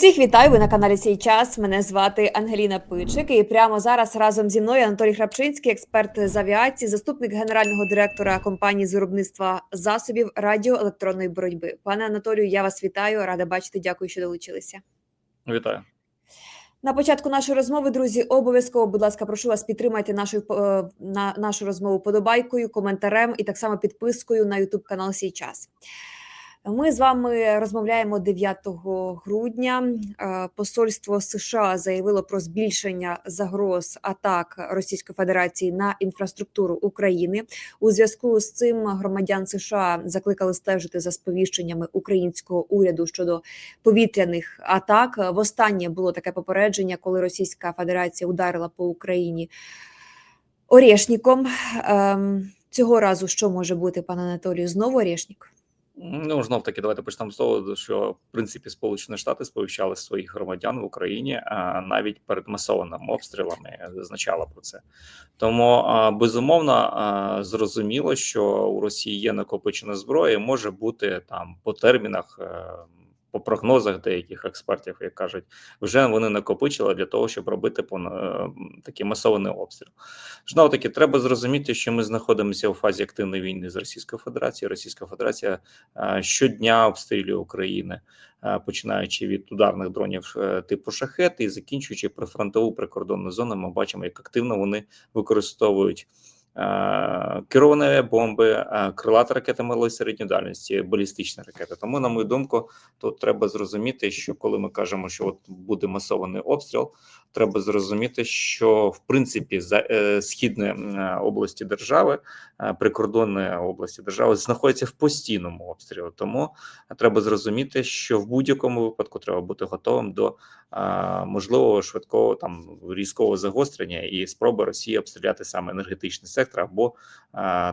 Усіх вітаю, ви на каналі «Сій час». Мене звати Ангеліна Пичик. І прямо зараз разом зі мною Анатолій Храпчинський, експерт з авіації, заступник генерального директора компанії з виробництва засобів радіоелектронної боротьби. Пане Анатолію, я вас вітаю, рада бачити, дякую, що долучилися. Вітаю. На початку нашої розмови, друзі, обов'язково, будь ласка, прошу вас, підтримайте нашу розмову подобайкою, коментарем і так само підпискою на YouTube-канал «Сій час». Ми з вами розмовляємо 9 грудня. Посольство США заявило про збільшення загроз атак Російської Федерації на інфраструктуру України. У зв'язку з цим громадян США закликали стежити за сповіщеннями українського уряду щодо повітряних атак. Востаннє було таке попередження, коли Російська Федерація ударила по Україні Орєшніком. Цього разу що може бути, пане Анатолію, знову Орєшнік? Ну, знов-таки, давайте почнемо з того, що, в принципі, Сполучені Штати сповіщали своїх громадян в Україні навіть перед масованими обстрілами, зазначала про це. Тому, безумовно, зрозуміло, що у Росії є накопичена зброя, і може бути там по термінах, по прогнозах деяких експертів, як кажуть, вже вони накопичили для того, щоб робити такий масований обстріл. Знову-таки, треба зрозуміти, що ми знаходимося у фазі активної війни з Російською Федерацією. Російська Федерація щодня обстрілює Україну, починаючи від ударних дронів типу «Шахет» і закінчуючи прифронтову прикордонну зону. Ми бачимо, як активно вони використовують керовані бомби, крилаті ракети малої середньої дальності, балістичні ракети. Тому, на мою думку, тут треба зрозуміти, що коли ми кажемо, що от буде масований обстріл, треба зрозуміти, що в принципі східні області держави, прикордонні області держави знаходяться в постійному обстрілі. Тому треба зрозуміти, що в будь-якому випадку треба бути готовим до можливого швидкого там різкого загострення і спроби Росії обстріляти саме енергетичний сектор, або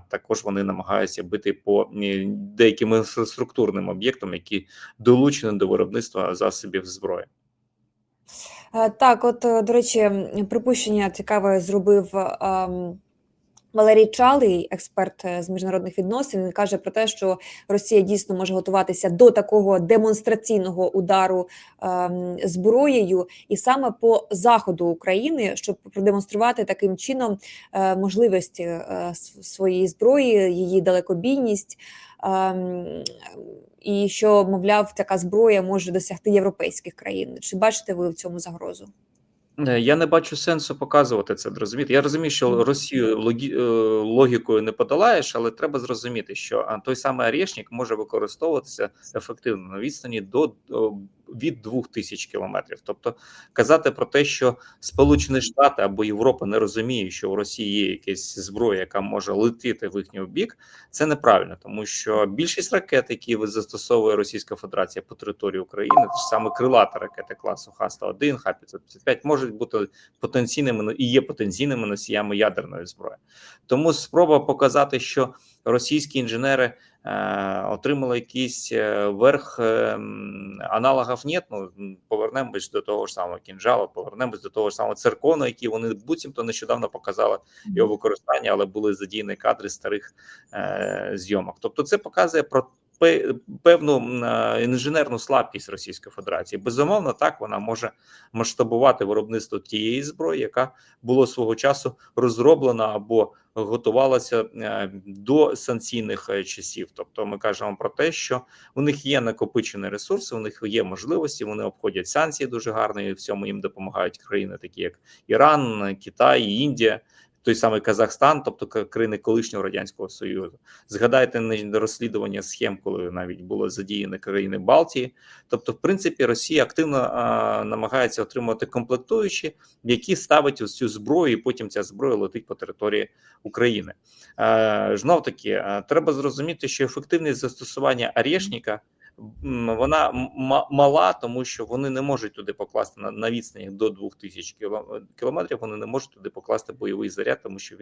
також вони намагаються бити по деяким інфраструктурним об'єктам, які долучені до виробництва засобів зброї. Так, от, до речі, припущення цікаве зробив Валерій Чалий, експерт з міжнародних відносин. Він каже про те, що Росія дійсно може готуватися до такого демонстраційного удару зброєю, і саме по заходу України, щоб продемонструвати таким чином можливості своєї зброї, її далекобійність, і що, мовляв, така зброя може досягти європейських країн. Чи бачите ви в цьому загрозу? Я не бачу сенсу показувати це, розумієте. Я розумію, що Росію логікою не подолаєш, але треба зрозуміти, що той самий Орєшнік може використовуватися ефективно на відстані від 2000 кілометрів. Тобто казати про те, що Сполучені Штати або Європа не розуміє, що у Росії є якась зброя, яка може летіти в їхній бік, це неправильно, тому що більшість ракет, які застосовує Російська Федерація по території України, це ж саме крилаті ракети класу Х-101, Х-555, можуть бути потенційними і є потенційними носіями ядерної зброї. Тому спроба показати, що російські інженери отримали якийсь верх аналогів нет, ну повернемось до того ж самого кінжала, повернемось до того ж самого циркону, який вони буцімто нещодавно показали його використання, але були задіяні кадри старих зйомок. Тобто це показує про певну інженерну слабкість Російської Федерації. Безумовно, так, вона може масштабувати виробництво тієї зброї, яка була свого часу розроблена або готувалася до санкційних часів. Тобто ми кажемо про те, що у них є накопичені ресурси, у них є можливості, вони обходять санкції дуже гарно, і в цьому їм допомагають країни, такі як Іран, Китай, Індія, той самий Казахстан, тобто країни колишнього Радянського Союзу. Згадайте розслідування схем, коли навіть було задіяні країни Балтії. Тобто, в принципі, Росія активно намагається отримувати комплектуючі, які ставить ось цю зброю, і потім ця зброя летить по території України. Знов таки, треба зрозуміти, що ефективність застосування Орєшніка вона мала, тому що вони не можуть туди покласти на відстані до 2000 кілометрів, вони не можуть туди покласти бойовий заряд, тому що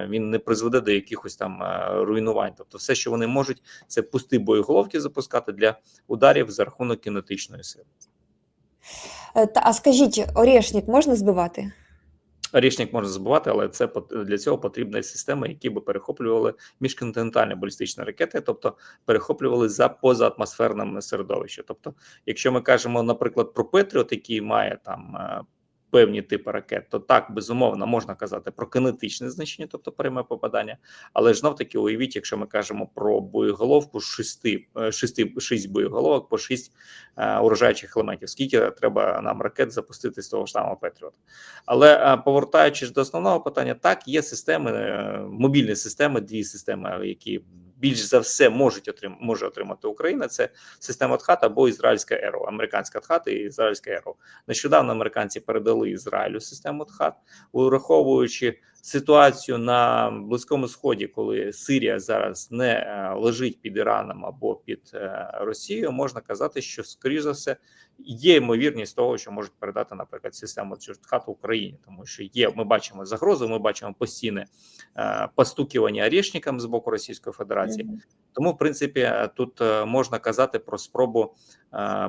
він не призведе до якихось там руйнувань. Тобто все, що вони можуть, це пусті боєголовки запускати для ударів за рахунок кінетичної сили. А скажіть, Орєшнік можна збивати? Орєшнік можна збивати, але для цього потрібні системи, які би перехоплювали міжконтинентальні балістичні ракети, тобто перехоплювали за позаатмосферним середовищем. Тобто, якщо ми кажемо, наприклад, про Петріот, який має там певні типи ракет, то так, безумовно, можна казати про кинетичне знищення, тобто пряме попадання, але ж знов-таки уявіть, якщо ми кажемо про боєголовку, 6 боєголовок по 6 уражаючих елементів, скільки треба нам ракет запустити з того ж самого Петріота. Але повертаючись до основного питання, так, є системи, мобільні системи, дві системи, які більш за все може отримати Україна, це система ТХАТ або ізраїльська ЕРО, американська ТХАТ і ізраїльська ЕРО. Нещодавно американці передали Ізраїлю систему ТХАТ, враховуючи ситуацію на Близькому Сході, коли Сирія зараз не лежить під Іраном або під Росією, можна казати, що, скоріш за все, є ймовірність того, що можуть передати, наприклад, систему ТХАТ Україні, тому що ми бачимо загрозу, ми бачимо постійне постукування орєшникам з боку Російської Федерації. Тому, в принципі, тут можна казати про спробу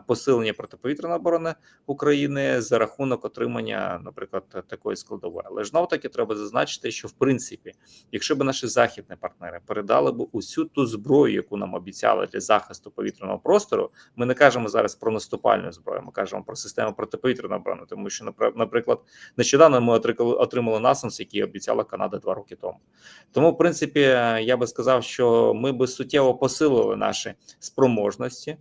посилення протиповітряної оборони України за рахунок отримання, наприклад, такої складової. Але ж знов-таки треба зазначити, що, в принципі, якщо б наші західні партнери передали б усю ту зброю, яку нам обіцяли для захисту повітряного простору, ми не кажемо зараз про наступальну зброю, ми кажемо про систему протиповітряної оборони, тому що, наприклад, нещодавно ми отримали NASAMS, який обіцяла Канада 2 роки тому. Тому, в принципі, я би сказав, що ми би суттєво посилили наші спроможності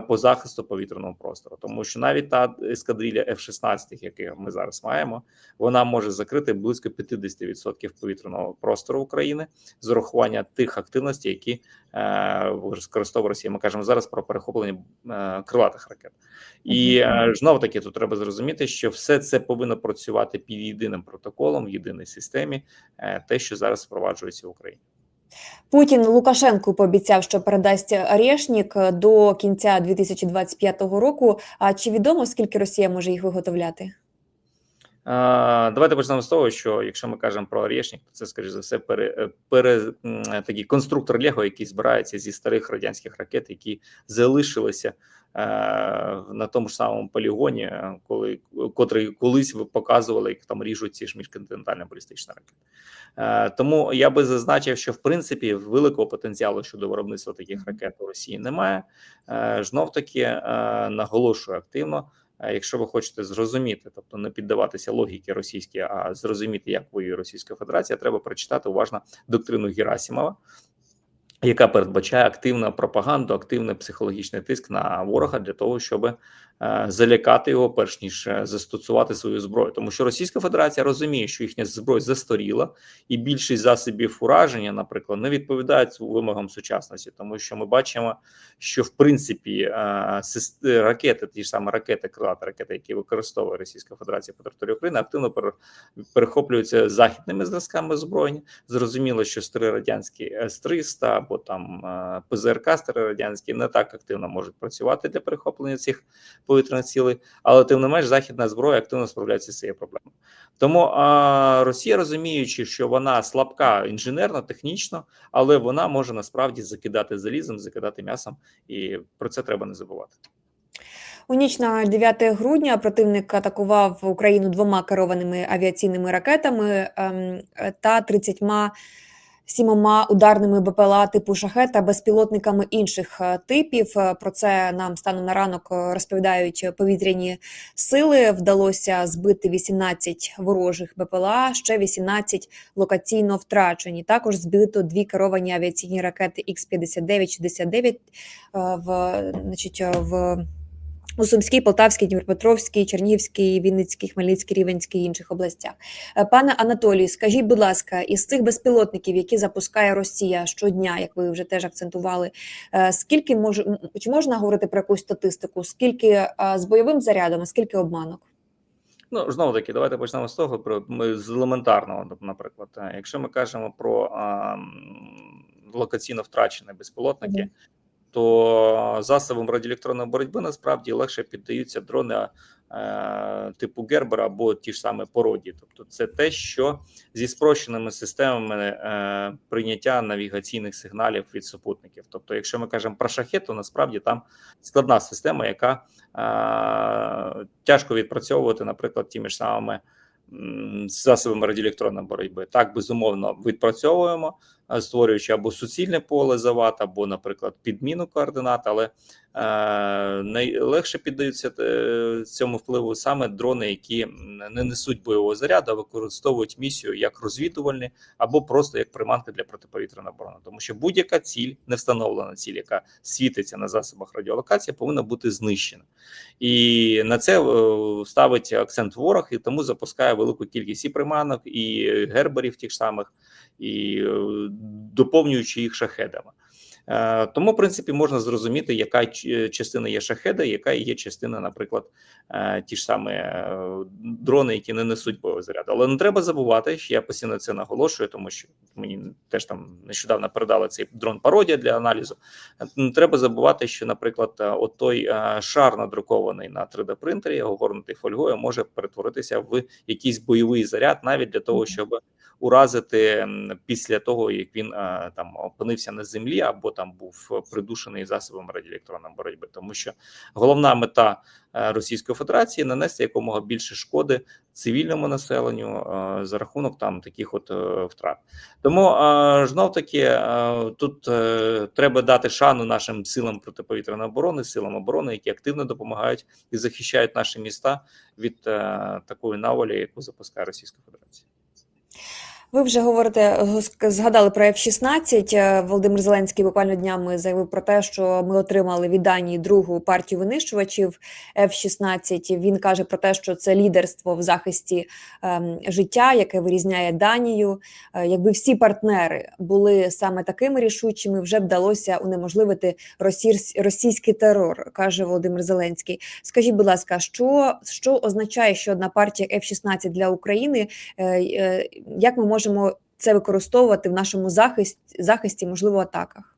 по захисту повітряного простору, тому що навіть та ескадрилля F-16, яку ми зараз маємо, вона може закрити близько 50% повітряного простору України з урахування тих активностей, які використовує Росія. Ми кажемо зараз про перехоплення крилатих ракет. І знову таки тут треба зрозуміти, що все це повинно працювати під єдиним протоколом, в єдиній системі, те, що зараз впроваджується в Україні. Путін Лукашенку пообіцяв, що передасть Орєшнік до кінця 2025 року. А чи відомо, скільки Росія може їх виготовляти? Давайте почнемо з того, що якщо ми кажемо про Орєшнік, то це, скоріш за все, такий конструктор Лего, який збирається зі старих радянських ракет, які залишилися на тому ж самому полігоні, котрий колись ви показували, як там ріжуть ці ж міжконтинентальні балістичні ракети. Тому я би зазначив, що в принципі великого потенціалу щодо виробництва таких ракет у Росії немає. Знов таки наголошую активно. Якщо ви хочете зрозуміти, тобто не піддаватися логіки російській, а зрозуміти, як воює Російська Федерація, треба прочитати уважно доктрину Герасимова, яка передбачає активну пропаганду, активний психологічний тиск на ворога для того, щоб залякати його, перш ніж застосувати свою зброю. Тому що Російська Федерація розуміє, що їхня зброя застаріла, і більшість засобів ураження, наприклад, не відповідають вимогам сучасності. Тому що ми бачимо, що в принципі ракети, ті ж самі ракети, крилаті ракети, які використовує Російська Федерація по території України, активно перехоплюються західними зразками озброєння. Зрозуміло, що старі радянські С-300 або там ПЗРК старі радянські не так активно можуть працювати для перехоплення цих повітряних цілей, але тим не менш західна зброя активно справляється з цією проблемою. Тому Росія, розуміючи, що вона слабка інженерно, технічно, але вона може насправді закидати залізом, закидати м'ясом, і про це треба не забувати. У ніч на 9 грудня противник атакував Україну 2 керованими авіаційними ракетами та 37 ударними БПЛА типу «Шахед» та безпілотниками інших типів. Про це нам станом на ранок розповідають повітряні сили. Вдалося збити 18 ворожих БПЛА, ще 18 локаційно втрачені. Також збито 2 керовані авіаційні ракети Х-59-69 у Сумській, Полтавській, Дніпропетровській, Чернігівській, Вінницькій, Хмельницькій, Рівненській і інших областях. Пане Анатолій, скажіть, будь ласка, із цих безпілотників, які запускає Росія щодня, як ви вже теж акцентували, чи можна говорити про якусь статистику, скільки з бойовим зарядом, а скільки обманок? Ну, знову таки, давайте почнемо з того, з елементарного, наприклад. Якщо ми кажемо про локаційно втрачені безпілотники, то засобам радіоелектронної боротьби насправді легше піддаються дрони типу Гербера або ті ж самі Пародії. Тобто це те, що зі спрощеними системами прийняття навігаційних сигналів від супутників. Тобто, якщо ми кажемо про шахет, то насправді там складна система, яка тяжко відпрацьовувати, наприклад, тими ж самими з засобами радіоелектронної боротьби. Так, безумовно, відпрацьовуємо, створюючи або суцільне поле завад, або, наприклад, підміну координат, але найлегше піддаються цьому впливу саме дрони, які не несуть бойового заряду, а використовують місію як розвідувальні або просто як приманки для протиповітряної оборони. Тому що будь-яка ціль, не встановлена ціль, яка світиться на засобах радіолокації, повинна бути знищена. І на це ставить акцент ворог, і тому запускає велику кількість і приманок, і герберів тих самих, і доповнюючи їх шахедами. Тому, в принципі, можна зрозуміти, яка частина є шахеда, яка є частина, наприклад, ті ж самі дрони, які не несуть бойового заряду. Але не треба забувати, що я постійно це наголошую, тому що мені теж там нещодавно передали цей дрон-пародія для аналізу. Не треба забувати, що, наприклад, от той шар надрукований на 3D-принтері, огорнутий фольгою, може перетворитися в якийсь бойовий заряд навіть для того, щоб уразити після того, як він там опинився на землі або там був придушений засобами радіоелектронної боротьби, тому що головна мета Російської Федерації нанести якомога більше шкоди цивільному населенню за рахунок там таких от втрат. Тому знов таки тут треба дати шану нашим силам протиповітряної оборони, силам оборони, які активно допомагають і захищають наші міста від такої навалі, яку запускає Російська Федерація. Ви вже говорите, згадали про F-16. Володимир Зеленський буквально днями заявив про те, що ми отримали від Данії другу партію винищувачів F-16. Він каже про те, що це лідерство в захисті життя, яке вирізняє Данію. Якби всі партнери були саме такими рішучими, вже б вдалося унеможливити російський терор, каже Володимир Зеленський. Скажіть, будь ласка, що означає ще одна партія F-16 для України? Як ми можемо це використовувати в нашому захисті, можливо, атаках?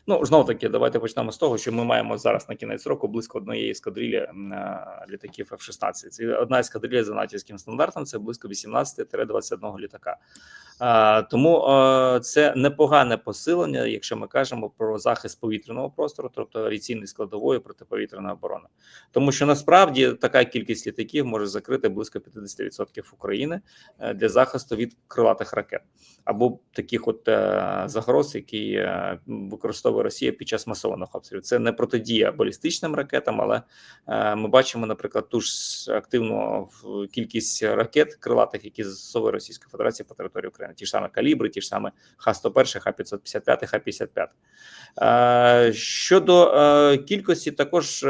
Ну, знов таки, давайте почнемо з того, що ми маємо зараз на кінець року близько однієї ескадрилі літаків F-16. Це одна ескадрилля за натівським стандартом, це близько 18-21 літака. Тому це непогане посилення, якщо ми кажемо про захист повітряного простору, тобто авіаційної складової протиповітряної оборони. Тому що насправді така кількість літаків може закрити близько 50% України для захисту від крилатих ракет або таких от загроз, які використовує Росія під час масованих обстрілів. Це не протидія балістичним ракетам, але ми бачимо, наприклад, ту ж активну кількість ракет крилатих, які застосовує Російська Федерація по території України. Ті ж самі калібри, ті ж самі Х-101, Х-555, Х-55. Щодо кількості, також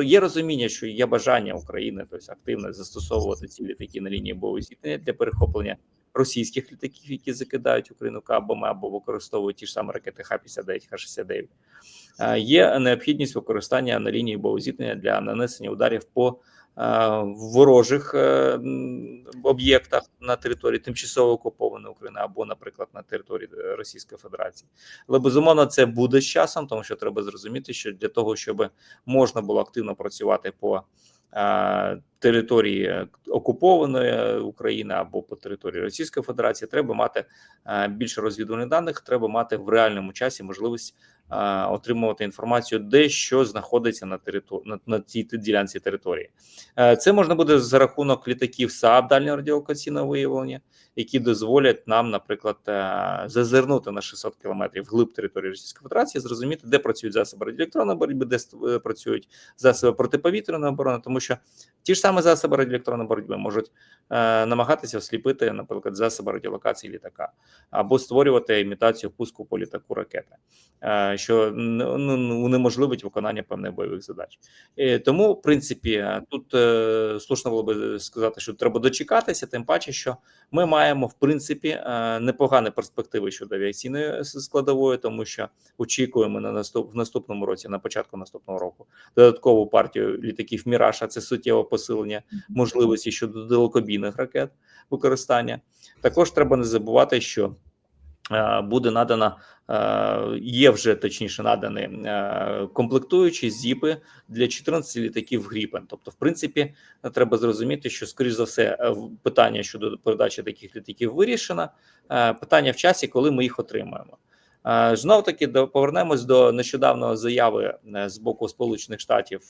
є розуміння, що є бажання України, тобто активно застосовувати ці літаки на лінії бойового зіткнення для перехоплення російських літаків, які закидають Україну кабами або використовують ті ж самі ракети Х-59, Х-69. Є необхідність використання на лінії бойового зіткнення для нанесення ударів по ворожих об'єктах на території тимчасово окупованої України або, наприклад, на території Російської Федерації. Але, безумовно, це буде з часом, тому що треба зрозуміти, що для того, щоб можна було активно працювати по території окупованої України або по території Російської Федерації, треба мати більше розвідувальних даних, треба мати в реальному часі можливість отримувати інформацію, де що знаходиться на цій ділянці території. Це можна буде за рахунок літаків СААБ дальнього радіолокаційного виявлення, які дозволять нам, наприклад, зазирнути на 600 кілометрів вглиб території Російської Федерації, зрозуміти, де працюють засоби радіоелектронної боротьби, де працюють засоби протиповітряної оборони, тому що ті ж самі засоби радіоелектронної боротьби можуть намагатися осліпити, наприклад, засоби радіолокації літака або створювати імітацію пуску по літаку ракети, що унеможливить виконання певних бойових задач. Тому, в принципі, тут слушно було би сказати, що треба дочекатися, тим паче, що ми маємо, в принципі, непогані перспективи щодо авіаційної складової, тому що очікуємо в наступному році, на початку наступного року, додаткову партію літаків «Міраж», а це суттєве посилення можливості щодо далекобійних ракет використання. Також треба не забувати, що буде надана, є вже точніше надані комплектуючі зіпи для 14 літаків Гріпен. Тобто, в принципі, треба зрозуміти, що, скоріш за все, питання щодо передачі таких літаків вирішено. Питання в часі, коли ми їх отримаємо. Знов таки повернемось до нещодавньої заяви з боку Сполучених Штатів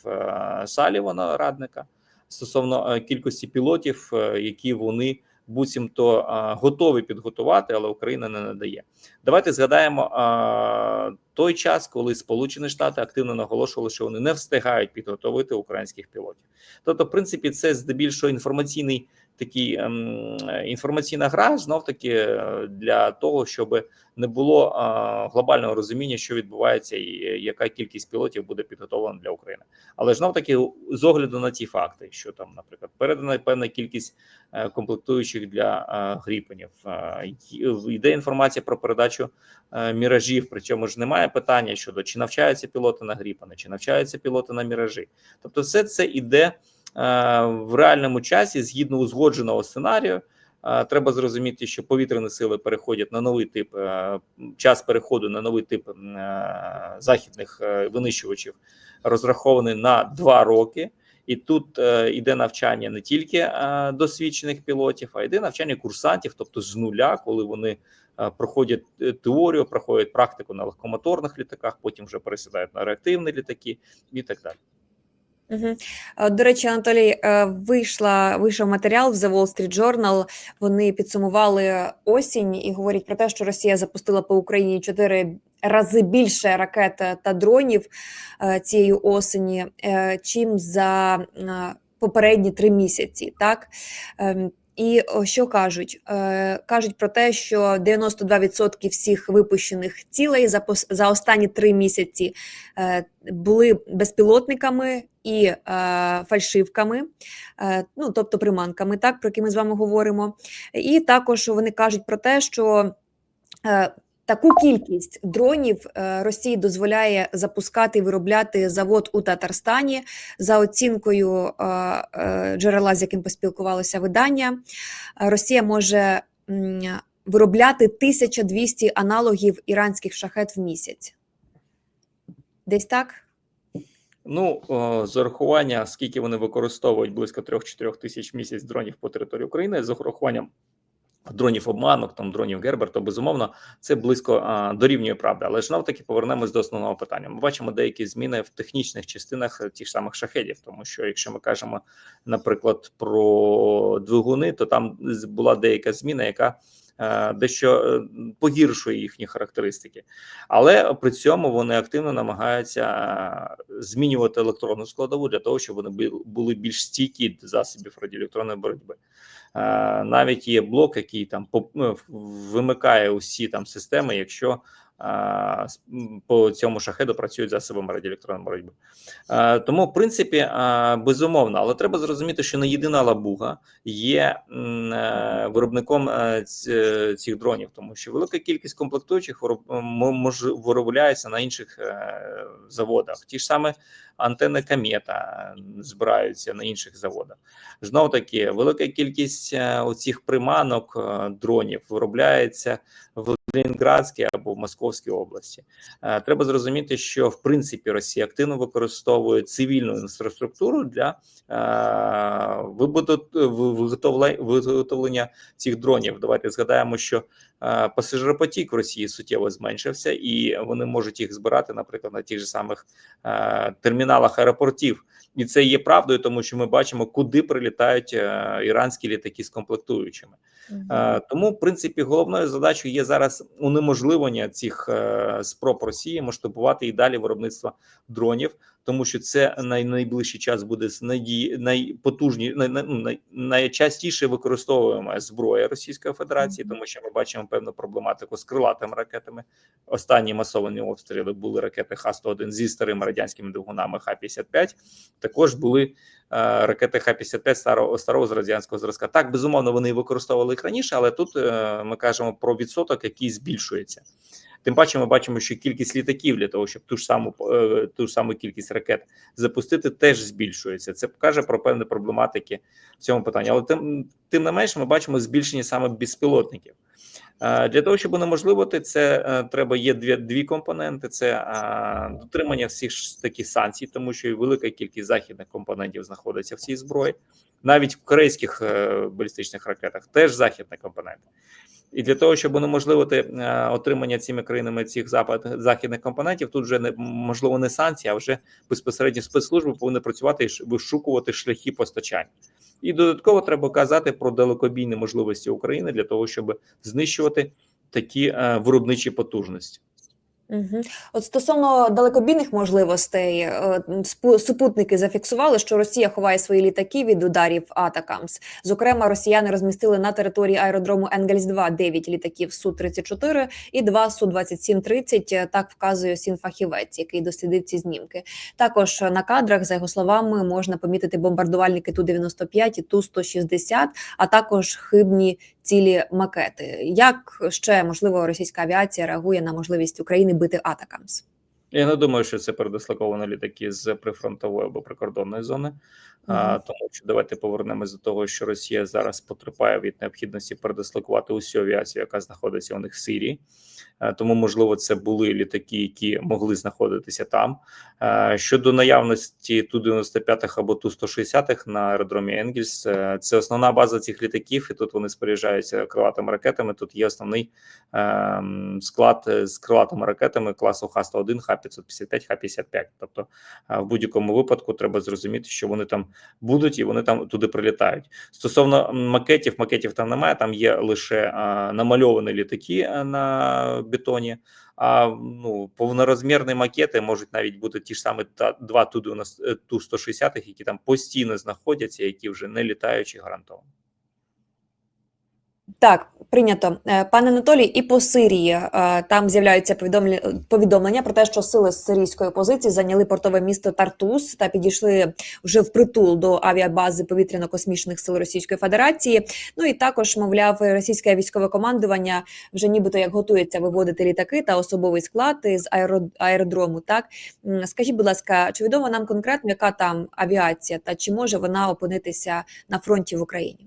Салівана, радника стосовно кількості пілотів, які вони буцімто готові підготувати, але Україна не надає. Давайте згадаємо той час, коли Сполучені Штати активно наголошували, що вони не встигають підготовити українських пілотів. Тобто, в принципі, це здебільшого інформаційний такий інформаційна гра, знов-таки для того, щоб не було глобального розуміння, що відбувається і яка кількість пілотів буде підготовлена для України. Але знов-таки з огляду на ті факти, що там, наприклад, передана певна кількість комплектуючих для Гріпенів, йде інформація про передачу міражів, причому ж немає питання щодо чи навчаються пілоти на Гріпени, чи навчаються пілоти на міражі. Тобто все це іде в реальному часі згідно узгодженого сценарію. Треба зрозуміти, що повітряні сили переходять на новий тип, час переходу на новий тип західних винищувачів розрахований на 2 роки. І тут іде навчання не тільки досвідчених пілотів, а йде навчання курсантів, тобто з нуля, коли вони проходять теорію, проходять практику на легкомоторних літаках, потім вже пересідають на реактивні літаки і так далі. Угу. До речі, Анатолій, вийшов матеріал в The Wall Street Journal. Вони підсумували осінь і говорять про те, що Росія запустила по Україні 4 рази більше ракет та дронів цієї осені, чим за попередні 3 місяці. Так? І що кажуть? Кажуть про те, що 92% всіх випущених цілей за останні 3 місяці були безпілотниками і фальшивками, ну, тобто приманками, так, про які ми з вами говоримо. І також вони кажуть про те, що таку кількість дронів Росії дозволяє запускати і виробляти завод у Татарстані. За оцінкою джерела, з яким поспілкувалося видання, Росія може виробляти 1200 аналогів іранських шахед в місяць. Десь так? Ну, з урахування, скільки вони використовують, близько 3-4 тисяч в місяць дронів по території України, з урахуванням дронів обманок, там дронів Гербер, то безумовно це близько дорівнює правди. Але ж таки повернемось до основного питання. Ми бачимо деякі зміни в технічних частинах тих самих шахедів, тому що якщо ми кажемо, наприклад, про двигуни, то там була деяка зміна, яка дещо погіршує їхні характеристики. Але при цьому вони активно намагаються змінювати електронну складову для того, щоб вони були більш стійкі до засобів радіоелектронної боротьби. Навіть є блок, який там вимикає усі там системи, якщо по цьому шахеду працюють засобами радіоелектронної боротьби. Тому, в принципі, безумовно, але треба зрозуміти, що не єдина Лабуга є виробником цих дронів, тому що велика кількість комплектуючих виробляється на інших заводах. Ті ж саме антени Комета збираються на інших заводах. Знову таки, велика кількість оцих приманок дронів виробляється в Ленінградській або в Московській області. Треба зрозуміти, що в принципі Росія активно використовує цивільну інфраструктуру для виготовлення цих дронів. Давайте згадаємо, що пасажиропотік в Росії суттєво зменшився, і вони можуть їх збирати, наприклад, на тих же самих терміналах аеропортів. І це є правдою, тому що ми бачимо, куди прилітають іранські літаки з комплектуючими. Тому, в принципі, головною задачею є зараз унеможливлення цих спроб Росії масштабувати і далі виробництво дронів, тому що це найближчий час буде найчастіше використовуємо зброя Російської Федерації, тому що ми бачимо певну проблематику з крилатими ракетами. Останні масовані обстріли були ракети Х-101 зі старими радянськими двигунами Х-55. Також були ракети Х-55 старого з радянського зразка. Так, безумовно, вони використовували їх раніше, але тут ми кажемо про відсоток, який збільшується. Тим паче ми бачимо, що кількість літаків для того, щоб ту ж саму кількість ракет запустити, теж збільшується. Це покаже про певні проблематики в цьому питанні. Але тим не менш ми бачимо збільшення саме безпілотників. Для того, щоб унеможливити це, треба є дві компоненти. Це дотримання всіх таких санкцій, тому що і велика кількість західних компонентів знаходиться в цій зброї. Навіть в корейських балістичних ракетах теж західні компоненти. І для того, щоб унеможливити отримання цими країнами цих західних компонентів, тут вже можливо не санкції, а вже безпосередньо спецслужби повинні працювати і вишукувати шляхи постачання. І додатково треба казати про далекобійні можливості України для того, щоб знищувати такі виробничі потужності. Угу. От стосовно далекобійних можливостей, супутники зафіксували, що Росія ховає свої літаки від ударів Атакамс. Зокрема, росіяни розмістили на території аеродрому Енгельс-2 9 літаків Су-34 і 2 Су-27-30, так вказує Сінфахівець, який дослідив ці знімки. Також на кадрах, за його словами, можна помітити бомбардувальники Ту-95 і Ту-160, а також хибні цілі макети. Як ще, можливо, російська авіація реагує на можливість України бити Атакамс? Я не думаю, що це передислоковані літаки з прифронтової або прикордонної зони. Тому що давайте повернемось до того, що Росія зараз потерпає від необхідності передислокувати усю авіацію, яка знаходиться у них в Сирії. Тому, можливо, це були літаки, які могли знаходитися там. Щодо наявності Ту-95 або Ту-160 на аеродромі Енгельс, це основна база цих літаків, і тут вони споряджаються крилатими ракетами. Тут є основний склад з крилатими ракетами класу Х-101, Х-555, Х-55. Тобто в будь-якому випадку треба зрозуміти, що вони там будуть і вони там туди прилітають. Стосовно макетів там немає, там є лише намальовані літаки на бетоні, а повнорозмірні макети можуть навіть бути ті ж самі два Ту-160, які там постійно знаходяться, які вже не літаючі гарантовано. Так, прийнято. Пане Анатолій, і по Сирії там з'являються повідомлення про те, що сили сирійської опозиції зайняли портове місто Тартус та підійшли вже впритул до авіабази повітряно-космічних сил Російської Федерації. Ну і також, мовляв, російське військове командування вже нібито як готується виводити літаки та особовий склад з аеродрому. Так, скажіть, будь ласка, чи відомо нам конкретно, яка там авіація та чи може вона опинитися на фронті в Україні?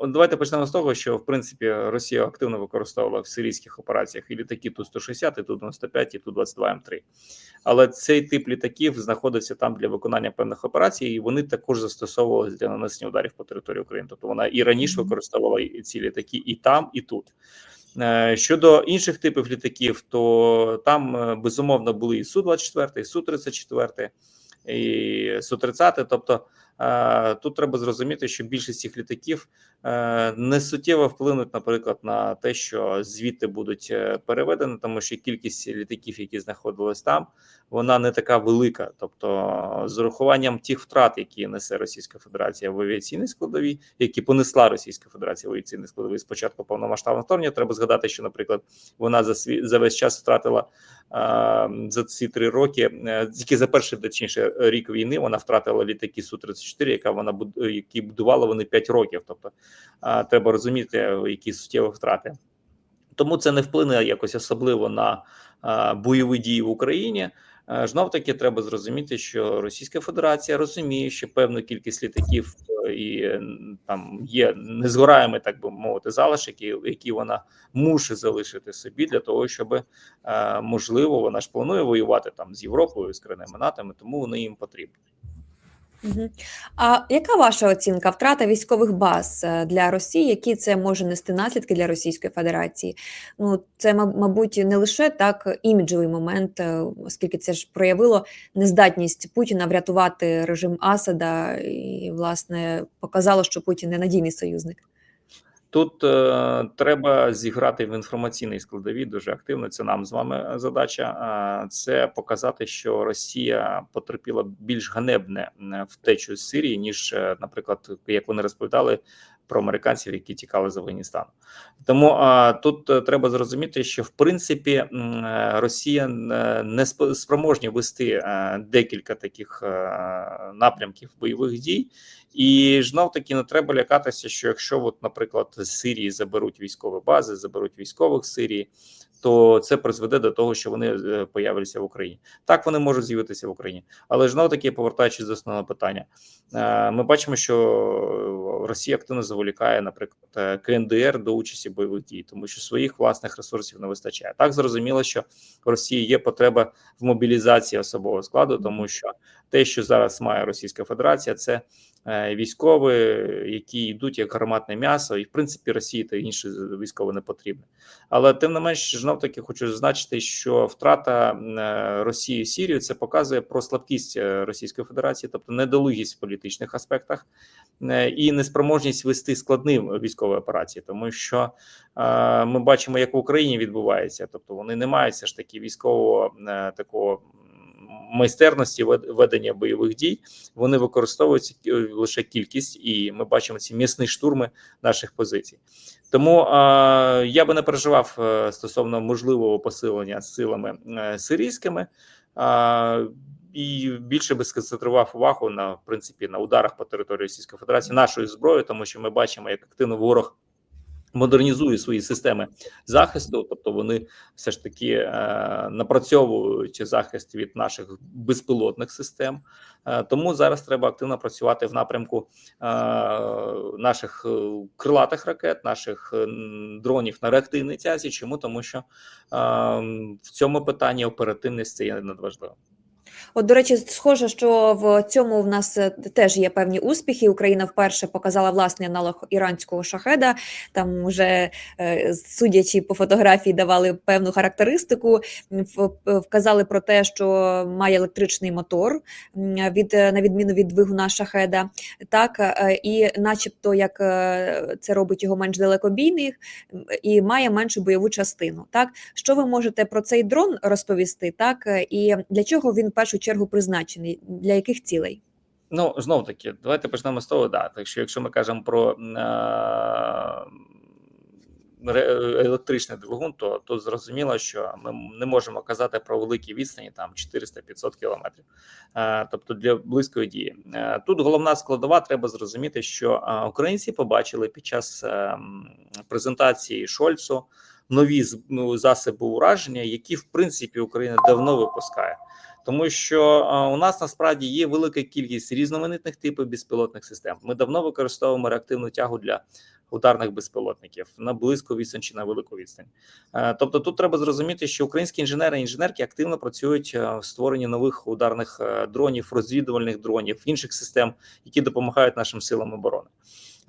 Давайте почнемо з того, що в принципі Росія активно використовувала в сирійських операціях і літаки Ту-160, і Ту-95, і Ту-22М3. Але цей тип літаків знаходився там для виконання певних операцій, і вони також застосовувалися для нанесення ударів по території України. Тобто вона і раніше використовувала ці літаки і там, і тут. Щодо інших типів літаків, то там безумовно були і Су-24, і Су-34, і Су-30, тобто тут треба зрозуміти, що більшість цих літаків не суттєво вплинуть, наприклад, на те, що звідти будуть переведені, тому що кількість літаків, які знаходились там, вона не така велика. Тобто з урахуванням тих втрат, які несе Російська Федерація в авіаційній складовій, які понесла Російська Федерація в авіаційній складовій з початку повномасштабного вторгнення, треба згадати, що, наприклад, вона за весь час втратила за ці 3 роки, тільки за перший, точніше, рік війни вона втратила літаки Су-34, які будували вони 5 років. Тобто треба розуміти, які суттєві втрати. Тому це не вплине якось особливо на бойові дії в Україні. Знов-таки треба зрозуміти, що Російська Федерація розуміє, що певну кількість літаків і там є незгораємі, так би мовити, залишки, які вона мусить залишити собі для того, щоб, можливо, вона ж планує воювати там з Європою, з країнами НАТО, тому вони їм потрібні. А яка ваша оцінка втрата військових баз для Росії? Які це може нести наслідки для Російської Федерації? Це, мабуть, не лише так іміджовий момент, оскільки це ж проявило нездатність Путіна врятувати режим Асада і, власне, показало, що Путін ненадійний союзник. Тут треба зіграти в інформаційній складовій дуже активно. Це нам з вами задача. Це показати, що Росія потерпіла більш ганебне втечу з Сирії, ніж, наприклад, як вони розповідали про американців, які тікали з Афганістану. Тому тут треба зрозуміти, що в принципі Росія не спроможні вести декілька таких напрямків бойових дій. І знов-таки не треба лякатися, що якщо, наприклад, з Сирії заберуть військові бази, заберуть військових з Сирії, то це призведе до того, що вони появляться в Україні. Так, вони можуть з'явитися в Україні. Але знов-таки, повертаючись до основного питання, ми бачимо, що Росія активно заволікає, наприклад, КНДР до участі в бойових дій, тому що своїх власних ресурсів не вистачає. Так, зрозуміло, що в Росії є потреба в мобілізації особового складу, тому що те, що зараз має Російська Федерація, це військові, які йдуть як гарматне м'ясо, і в принципі Росії та інші військові не потрібні. Але тим не менш, знов таки хочу зазначити, що втрата Росії в Сирію це показує про слабкість Російської Федерації, тобто недолугість в політичних аспектах і неспроможність вести складні військові операції, тому що ми бачимо, як в Україні відбувається, тобто вони не мають все ж таки військового такого майстерності ведення бойових дій, вони використовують лише кількість, і ми бачимо ці м'ясні штурми наших позицій. Тому я би не переживав стосовно можливого посилення силами сирійськими, і більше би сконцентрував увагу на, в принципі, на ударах по території Російської Федерації нашою зброєю, тому що ми бачимо, як активно ворог модернізує свої системи захисту, тобто вони все ж таки напрацьовують захист від наших безпілотних систем. Тому зараз треба активно працювати в напрямку наших крилатих ракет, наших дронів на реактивній тязі. Чому? Тому що в цьому питанні оперативність є надважливо. От, до речі, схоже, що в цьому в нас теж є певні успіхи. Україна вперше показала власний аналог іранського шахеда. Там вже, судячи по фотографії, давали певну характеристику, вказали про те, що має електричний мотор, на відміну від двигуна шахеда. Так, і начебто, як це робить його менш далекобійний, і має меншу бойову частину. Так, що ви можете про цей дрон розповісти? Так, і для чого він в першу чергу призначений, для яких цілей? Ну, знов таки, давайте почнемо з того, якщо ми кажемо про електричний двигун, то тут зрозуміло, що ми не можемо казати про великі відстані, там 400-500 кілометрів, тобто для близької дії. Тут головна складова, треба зрозуміти, що українці побачили під час презентації Шольцу нові засоби ураження, які, в принципі, Україна давно випускає. Тому що у нас насправді є велика кількість різноманітних типів безпілотних систем. Ми давно використовуємо реактивну тягу для ударних безпілотників на близьку відстань чи на велику відстань. Тобто тут треба зрозуміти, що українські інженери і інженерки активно працюють в створенні нових ударних дронів, розвідувальних дронів, інших систем, які допомагають нашим силам оборони.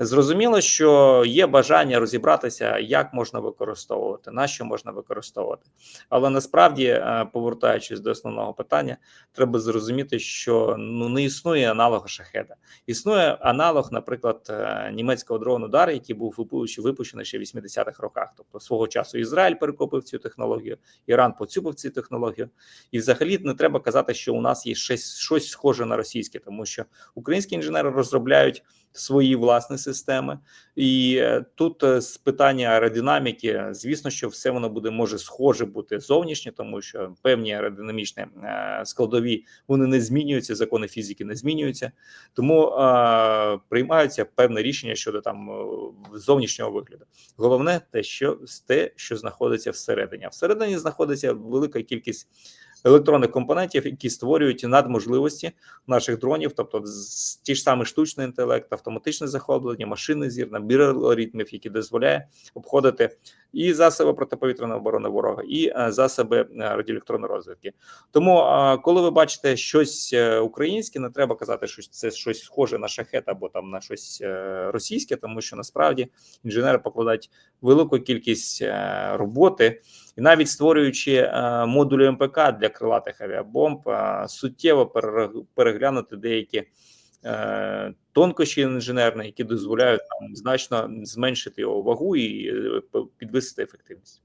Зрозуміло, що є бажання розібратися, як можна використовувати, на що можна використовувати. Але насправді, повертаючись до основного питання, треба зрозуміти, що не існує аналогу шахеда. Існує аналог, наприклад, німецького дрону «Дар», який був випущений ще в 80-х роках. Тобто свого часу Ізраїль перекопив цю технологію, Іран поцюпив цю технологію. І взагалі не треба казати, що у нас є щось схоже на російське, тому що українські інженери розробляють свої власні системи, і тут з питання аеродинаміки, звісно, що все воно може схоже бути зовнішнє, тому що певні аеродинамічні складові, вони не змінюються, закони фізики не змінюються, тому приймаються певне рішення щодо там зовнішнього вигляду. Головне те, що знаходиться всередині. А всередині знаходиться велика кількість електронних компонентів, які створюють надможливості наших дронів, тобто ті ж самі штучний інтелект, автоматичне захоплення, машинний зір, набір алгоритмів, які дозволяє обходити і засоби протиповітряної оборони ворога, і засоби радіоелектронної розвідки. Тому, коли ви бачите щось українське, не треба казати, що це щось схоже на шахет або там на щось російське, тому що насправді інженери покладають велику кількість роботи, і навіть створюючи модулі МПК для крилатих авіабомб, суттєво переглянути деякі тонкощі інженерні, які дозволяють там значно зменшити його вагу і підвисити ефективність.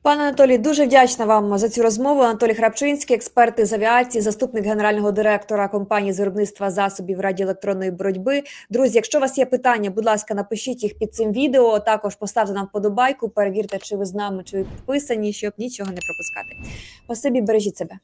Пане Анатолій, дуже вдячна вам за цю розмову. Анатолій Храпчинський, експерт із авіації, заступник генерального директора компанії з виробництва засобів радіоелектронної боротьби. Друзі, якщо у вас є питання, будь ласка, напишіть їх під цим відео. Також поставте нам вподобайку, перевірте, чи ви з нами, чи ви підписані, щоб нічого не пропускати. Спасибі, бережіть себе.